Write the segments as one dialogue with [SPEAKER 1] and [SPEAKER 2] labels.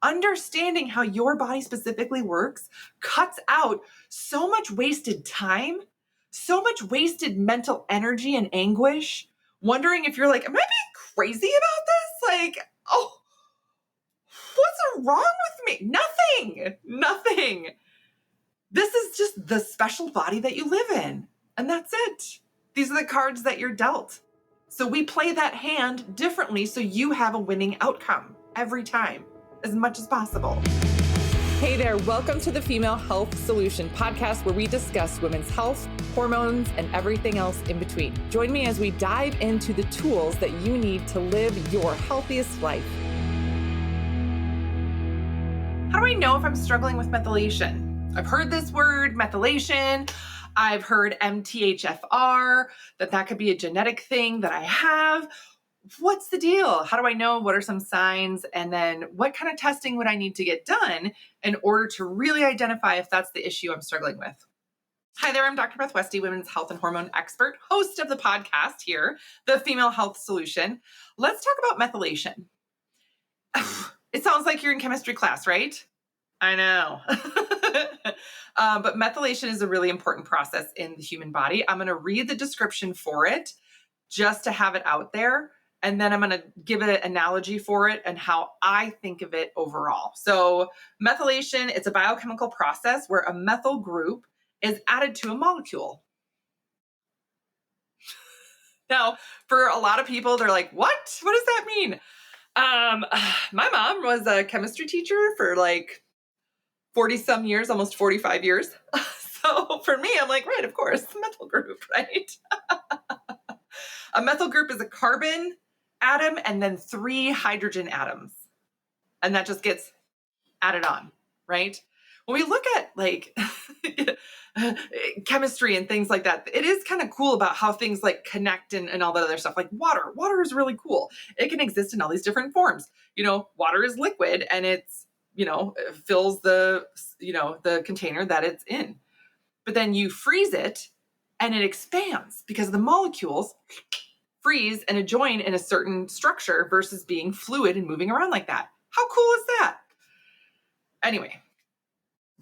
[SPEAKER 1] understanding how your body specifically works cuts out so much wasted time, so much wasted mental energy and anguish, wondering if you're like, am I being crazy about this? Like, oh, what's wrong with me? Nothing. This is just the special body that you live in. And that's it. These are the cards that you're dealt. So we play that hand differently so you have a winning outcome every time, as much as possible. Hey there, welcome to the Female Health Solution podcast, where we discuss women's health, hormones, and everything else in between. Join me as we dive into the tools that you need to live your healthiest life. How do I know if I'm struggling with methylation? I've heard this word, methylation. I've heard MTHFR, that could be a genetic thing that I have. What's the deal? How do I know? What are some signs? And then what kind of testing would I need to get done in order to really identify if that's the issue I'm struggling with? Hi there, I'm Dr. Beth Westy, women's health and hormone expert, host of the podcast here, The Female Health Solution. Let's talk about methylation. It sounds like you're in chemistry class, right? I know. But methylation is a really important process in the human body. I'm going to read the description for it just to have it out there. And then I'm going to give an analogy for it and how I think of it overall. So methylation, it's a biochemical process where a methyl group is added to a molecule. Now, for a lot of people, they're like, what? What does that mean? My mom was a chemistry teacher for like 40 some years, almost 45 years. So for me, I'm like, right, of course, methyl group, right? A methyl group is a carbon atom and then 3 hydrogen atoms. And that just gets added on, right? When we look at like chemistry and things like that, it is kind of cool about how things like connect and all that other stuff. Like water. Water is really cool. It can exist in all these different forms. Water is liquid and it's, it fills the container that it's in. But then you freeze it and it expands because the molecules freeze and join in a certain structure versus being fluid and moving around like that. How cool is that? Anyway,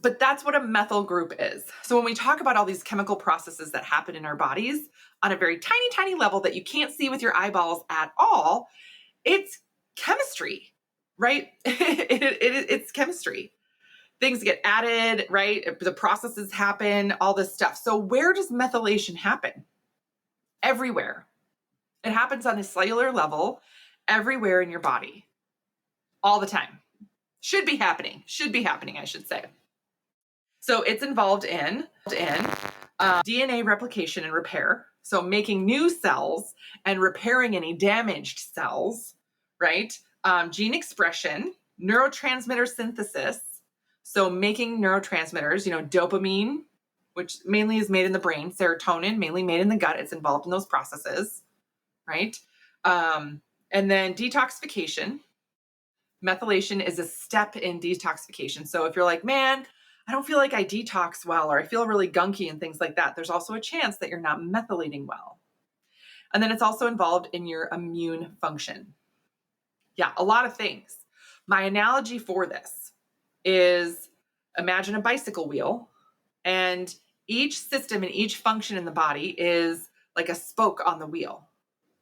[SPEAKER 1] but that's what a methyl group is. So when we talk about all these chemical processes that happen in our bodies on a very tiny, tiny level that you can't see with your eyeballs at all, it's chemistry, right? It's chemistry. Things get added, right? The processes happen, all this stuff. So where does methylation happen? Everywhere. It happens on a cellular level, everywhere in your body, all the time. Should be happening, I should say. So it's involved in DNA replication and repair. So making new cells and repairing any damaged cells, right? Gene expression, neurotransmitter synthesis. So making neurotransmitters, dopamine, which mainly is made in the brain, serotonin, mainly made in the gut. It's involved in those processes, right? And then detoxification. Methylation is a step in detoxification. So if you're like, man, I don't feel like I detox well, or I feel really gunky and things like that, there's also a chance that you're not methylating well. And then it's also involved in your immune function. Yeah, a lot of things. My analogy for this is imagine a bicycle wheel, and each system and each function in the body is like a spoke on the wheel,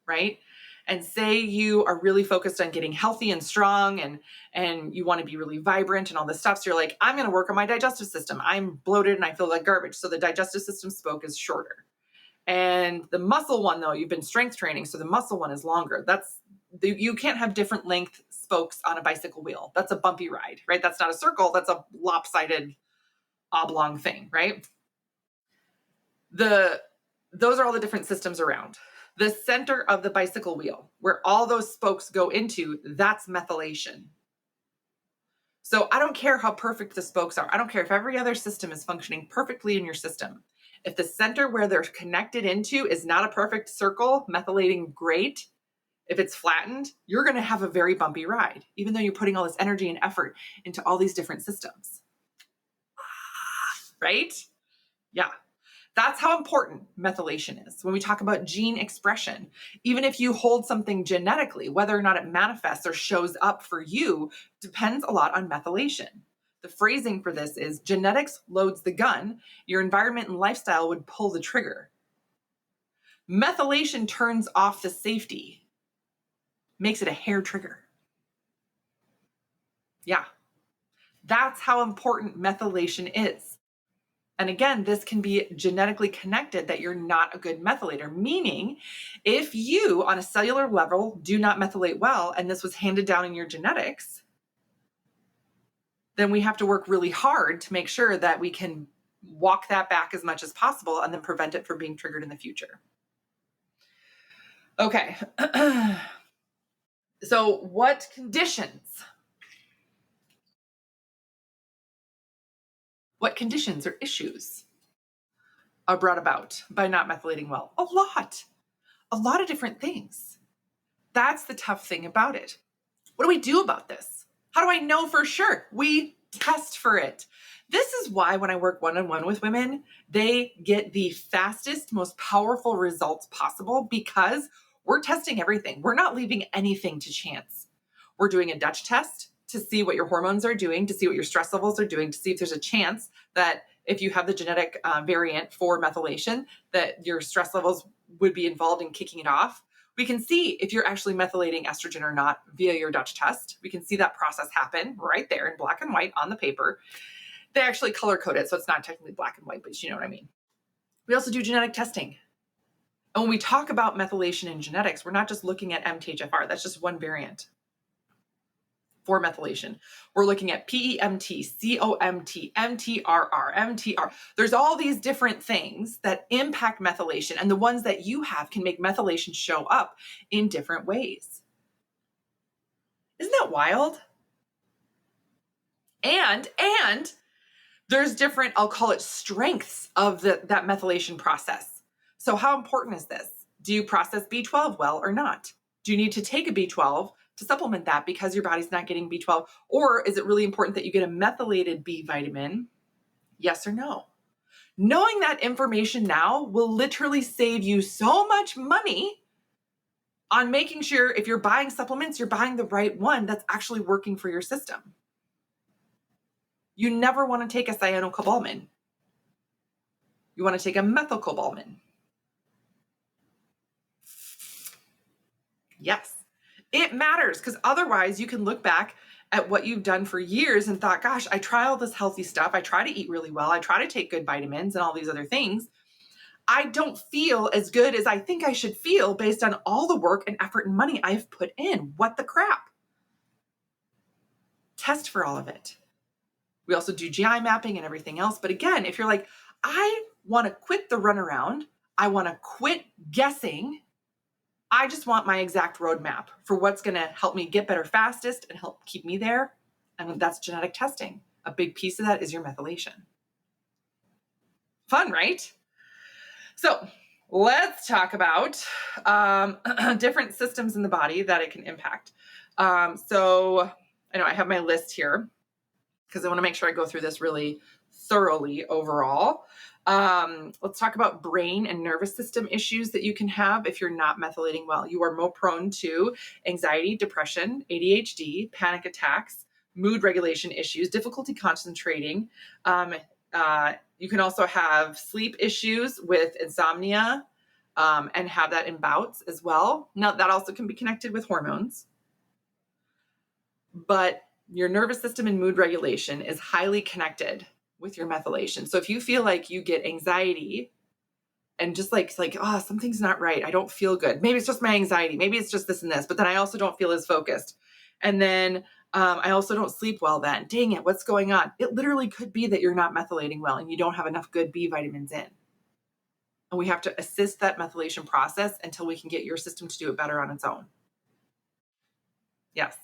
[SPEAKER 1] right? And say you are really focused on getting healthy and strong and you want to be really vibrant and all this stuff. So you're like, I'm going to work on my digestive system. I'm bloated and I feel like garbage. So the digestive system spoke is shorter. And the muscle one, though, you've been strength training. So the muscle one is longer. You can't have different length spokes on a bicycle wheel. That's a bumpy ride, right? That's not a circle. That's a lopsided oblong thing, right? Those are all the different systems around. The center of the bicycle wheel, where all those spokes go into, that's methylation. So I don't care how perfect the spokes are. I don't care if every other system is functioning perfectly in your system. If the center where they're connected into is not a perfect circle, methylating great. If it's flattened, you're going to have a very bumpy ride, even though you're putting all this energy and effort into all these different systems. Right? Yeah. That's how important methylation is. When we talk about gene expression, even if you hold something genetically, whether or not it manifests or shows up for you depends a lot on methylation. The phrasing for this is genetics loads the gun, your environment and lifestyle would pull the trigger. Methylation turns off the safety, makes it a hair trigger. Yeah, that's how important methylation is. And again, this can be genetically connected that you're not a good methylator, meaning if you on a cellular level do not methylate well, and this was handed down in your genetics, then we have to work really hard to make sure that we can walk that back as much as possible and then prevent it from being triggered in the future. Okay. So what conditions or issues are brought about by not methylating well? A lot of different things. That's the tough thing about it. What do we do about this? How do I know for sure? We test for it. This is why when I work one-on-one with women, they get the fastest, most powerful results possible because we're testing everything. We're not leaving anything to chance. We're doing a Dutch test to see what your hormones are doing, to see what your stress levels are doing, to see if there's a chance that if you have the genetic variant for methylation, that your stress levels would be involved in kicking it off. We can see if you're actually methylating estrogen or not via your Dutch test. We can see that process happen right there in black and white on the paper. They actually color code it, so it's not technically black and white, but you know what I mean. We also do genetic testing. And when we talk about methylation in genetics, we're not just looking at MTHFR. That's just one variant for methylation. We're looking at PEMT, COMT, MTRR, MTR. There's all these different things that impact methylation, and the ones that you have can make methylation show up in different ways. Isn't that wild? And there's different, I'll call it strengths of that methylation process. So how important is this? Do you process B12 well or not? Do you need to take a B12 to supplement that because your body's not getting B12? Or is it really important that you get a methylated B vitamin? Yes or no? Knowing that information now will literally save you so much money on making sure if you're buying supplements, you're buying the right one that's actually working for your system. You never want to take a cyanocobalamin. You want to take a methylcobalamin. Yes, it matters because otherwise you can look back at what you've done for years and thought, gosh, I try all this healthy stuff. I try to eat really well. I try to take good vitamins and all these other things. I don't feel as good as I think I should feel based on all the work and effort and money I've put in. What the crap? Test for all of it. We also do GI mapping and everything else. But again, if you're like, I want to quit the runaround, I want to quit guessing, I just want my exact roadmap for what's going to help me get better fastest and help keep me there. And that's genetic testing. A big piece of that is your methylation. Fun, right? So let's talk about different systems in the body that it can impact. So I know I have my list here because I want to make sure I go through this really thoroughly overall. Let's talk about brain and nervous system issues that you can have if you're not methylating well. You are more prone to anxiety, depression, ADHD, panic attacks, mood regulation issues, difficulty concentrating. You can also have sleep issues with insomnia and have that in bouts as well. Now, that also can be connected with hormones. But your nervous system and mood regulation is highly connected with your methylation. So if you feel like you get anxiety and just like, oh, something's not right, I don't feel good. Maybe it's just my anxiety. Maybe it's just this and this, but then I also don't feel as focused. And then I also don't sleep well then. Dang it, what's going on? It literally could be that you're not methylating well and you don't have enough good B vitamins in. And we have to assist that methylation process until we can get your system to do it better on its own. Yes.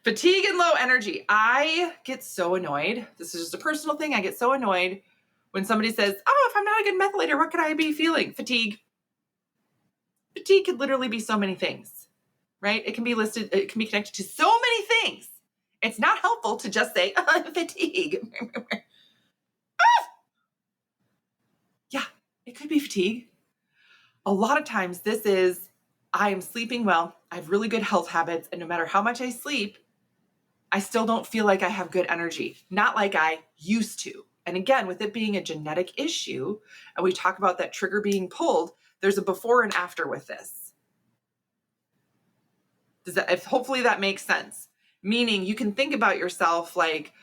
[SPEAKER 1] Fatigue and low energy. I get so annoyed. This is just a personal thing. I get so annoyed when somebody says, oh, if I'm not a good methylator, what could I be feeling? Fatigue. Fatigue could literally be so many things, right? It can be listed, it can be connected to so many things. It's not helpful to just say, fatigue. Yeah, It could be fatigue. A lot of times this is, I am sleeping well, I have really good health habits, and no matter how much I sleep, I still don't feel like I have good energy, not like I used to. And again, with it being a genetic issue, and we talk about that trigger being pulled, there's a before and after with this. Hopefully that makes sense. Meaning you can think about yourself like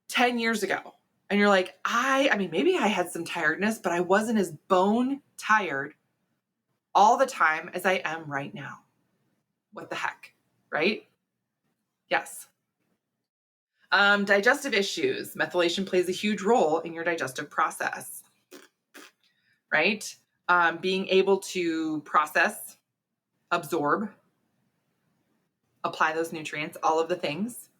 [SPEAKER 1] 10 years ago, and you're like, I mean, maybe I had some tiredness, but I wasn't as bone tired all the time as I am right now. What the heck, right? Yes. Digestive issues. Methylation plays a huge role in your digestive process, right? Being able to process, absorb, apply those nutrients, all of the things.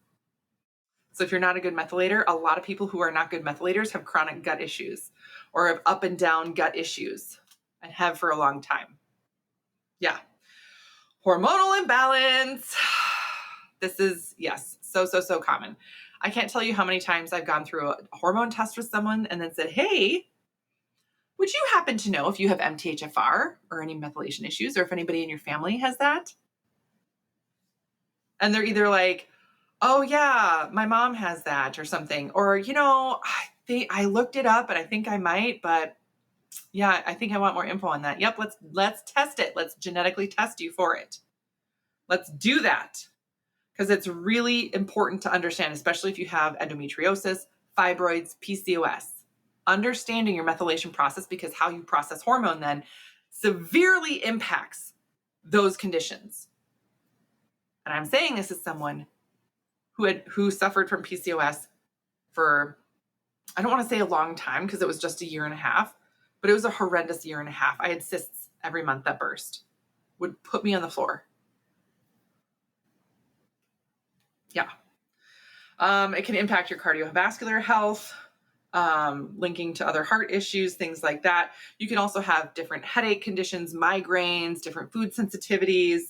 [SPEAKER 1] So if you're not a good methylator, a lot of people who are not good methylators have chronic gut issues or have up and down gut issues and have for a long time. Yeah. Hormonal imbalance. This is, yes, so common. I can't tell you how many times I've gone through a hormone test with someone and then said, hey, would you happen to know if you have MTHFR or any methylation issues, or if anybody in your family has that? And they're either like, oh yeah, my mom has that or something. Or, I looked it up and I think I might, but yeah, I think I want more info on that. Yep, let's test it. Let's genetically test you for it. Let's do that. Because it's really important to understand, especially if you have endometriosis, fibroids, PCOS. Understanding your methylation process, because how you process hormone then severely impacts those conditions. And I'm saying this as someone who suffered from PCOS for, I don't want to say a long time because it was just a year and a half, but it was a horrendous year and a half. I had cysts every month that burst, would put me on the floor. Yeah. It can impact your cardiovascular health, linking to other heart issues, things like that. You can also have different headache conditions, migraines, different food sensitivities,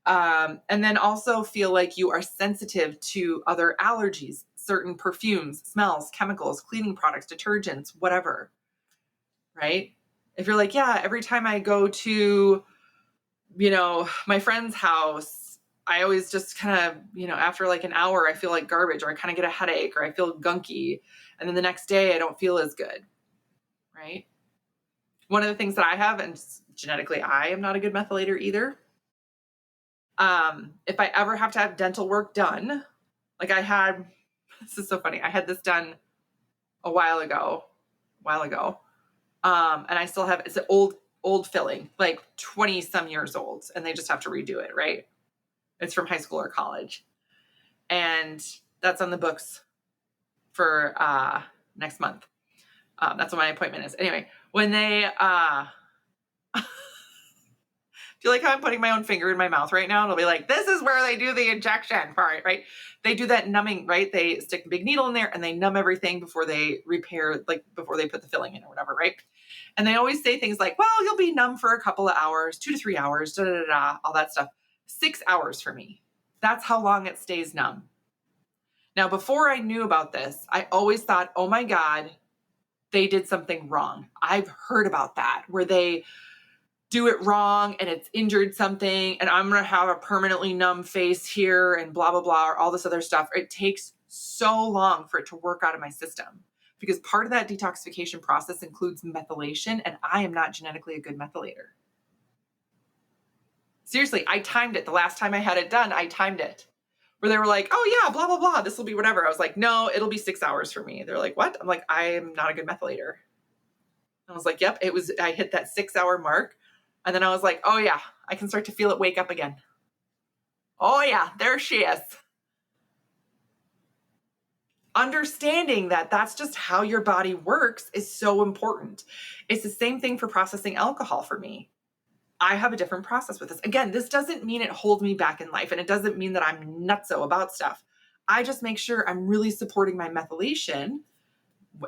[SPEAKER 1] and then also feel like you are sensitive to other allergies, certain perfumes, smells, chemicals, cleaning products, detergents, whatever, right? If you're like, yeah, every time I go to, my friend's house, I always just kind of, after like an hour, I feel like garbage, or I kind of get a headache, or I feel gunky. And then the next day I don't feel as good, right? One of the things that I have, and genetically, I am not a good methylator either. If I ever have to have dental work done, like this is so funny. I had this done a while ago. And I still have, it's an old filling, like 20 some years old, and they just have to redo it, right? It's from high school or college. And that's on the books for next month. That's what my appointment is. Anyway, when they, do you like how I'm putting my own finger in my mouth right now? And it'll be like, this is where they do the injection part, right? They do that numbing, right? They stick a big needle in there and they numb everything before they repair, like before they put the filling in or whatever, right? And they always say things like, well, you'll be numb for a couple of hours, 2 to 3 hours, all that stuff. 6 hours for me. That's how long it stays numb. Now, before I knew about this, I always thought, oh my God, they did something wrong. I've heard about that, where they do it wrong and it's injured something and I'm going to have a permanently numb face here and blah, blah, blah, or all this other stuff. It takes so long for it to work out of my system, because part of that detoxification process includes methylation, and I am not genetically a good methylator. Seriously, I timed it. The last time I had it done, I timed it. Where they were like, oh yeah, blah, blah, blah, this will be whatever. I was like, no, it'll be 6 hours for me. They're like, what? I'm like, I am not a good methylator. I was like, yep, I hit that 6 hour mark. And then I was like, oh yeah, I can start to feel it wake up again. Oh yeah, there she is. Understanding that that's just how your body works is so important. It's the same thing for processing alcohol for me. I have a different process with this. Again, this doesn't mean it holds me back in life, and it doesn't mean that I'm nutso about stuff. I just make sure I'm really supporting my methylation.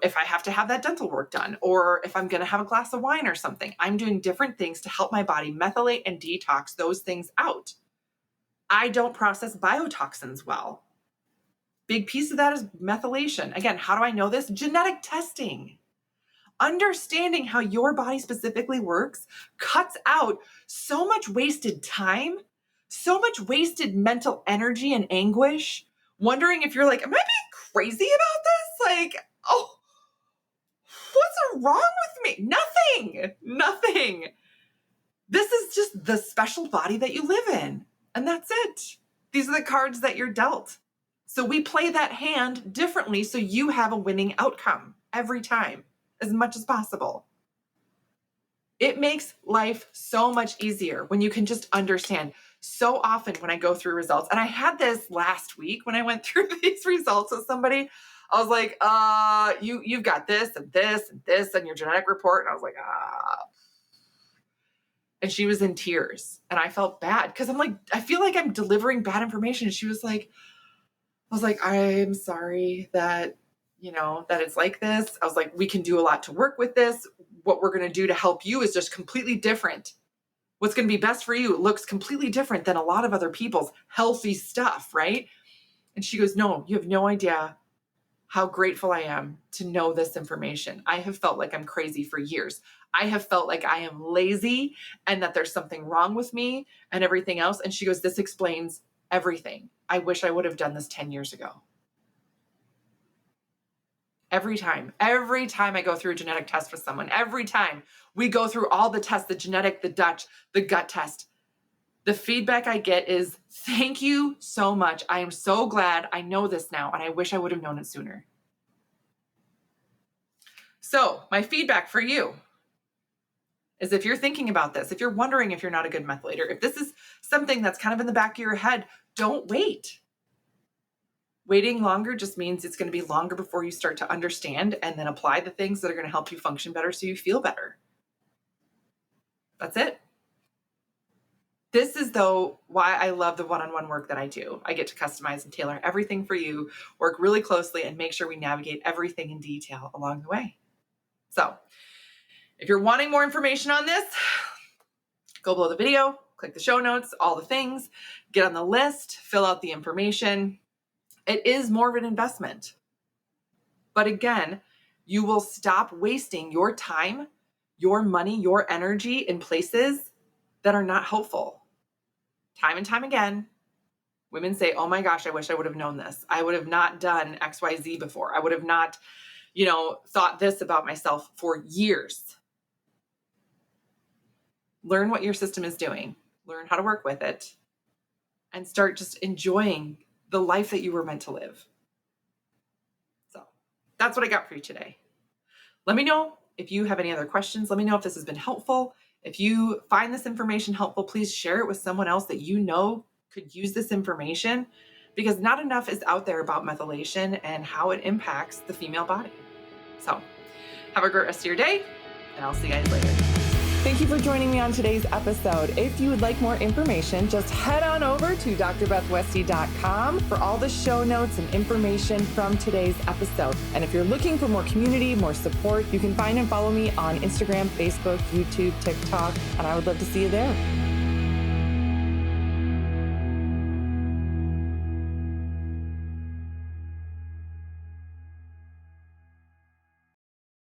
[SPEAKER 1] If I have to have that dental work done, or if I'm going to have a glass of wine or something, I'm doing different things to help my body methylate and detox those things out. I don't process biotoxins well. Big piece of that is methylation. Again, how do I know this? Genetic testing. Understanding how your body specifically works cuts out so much wasted time, so much wasted mental energy and anguish, wondering if you're like, am I being crazy about this? Like, oh, what's wrong with me? Nothing. This is just the special body that you live in. And that's it. These are the cards that you're dealt. So we play that hand differently so you have a winning outcome every time, as much as possible. It makes life so much easier when you can just understand. So often when I go through results, and I had this last week when I went through these results with somebody, I was like, you've got this and this and this on your genetic report. And I was like, And she was in tears and I felt bad because I'm like, I feel like I'm delivering bad information. And she was like, I was like, I'm sorry that, that it's like this. I was like, we can do a lot to work with this. What we're going to do to help you is just completely different. What's going to be best for you looks completely different than a lot of other people's healthy stuff, right? And she goes, no, you have no idea how grateful I am to know this information. I have felt like I'm crazy for years. I have felt like I am lazy and that there's something wrong with me and everything else. And she goes, this explains everything. I wish I would have done this 10 years ago. Every time I go through a genetic test with someone, every time we go through all the tests, the genetic, the Dutch, the gut test, the feedback I get is, thank you so much. I am so glad I know this now, and I wish I would have known it sooner. So my feedback for you is, if you're thinking about this, if you're wondering if you're not a good methylator, if this is something that's kind of in the back of your head, don't wait. Waiting longer just means it's going to be longer before you start to understand and then apply the things that are going to help you function better so you feel better. That's it. This is, though, why I love the one-on-one work that I do. I get to customize and tailor everything for you, work really closely, and make sure we navigate everything in detail along the way. So if you're wanting more information on this, go below the video, click the show notes, all the things, get on the list, fill out the information. It is more of an investment. But again, you will stop wasting your time, your money, your energy in places that are not helpful. Time and time again, women say, oh my gosh, I wish I would have known this. I would have not done XYZ before. I would have not, thought this about myself for years. Learn what your system is doing. Learn how to work with it. And start just enjoying the life that you were meant to live. So that's what I got for you today. Let me know if you have any other questions. Let me know if this has been helpful. If you find this information helpful, please share it with someone else that you know could use this information, because not enough is out there about methylation and how it impacts the female body. So have a great rest of your day, and I'll see you guys later. Thank you for joining me on today's episode. If you would like more information, just head on over to drbethwesty.com for all the show notes and information from today's episode. And if you're looking for more community, more support, you can find and follow me on Instagram, Facebook, YouTube, TikTok, and I would love to see you there.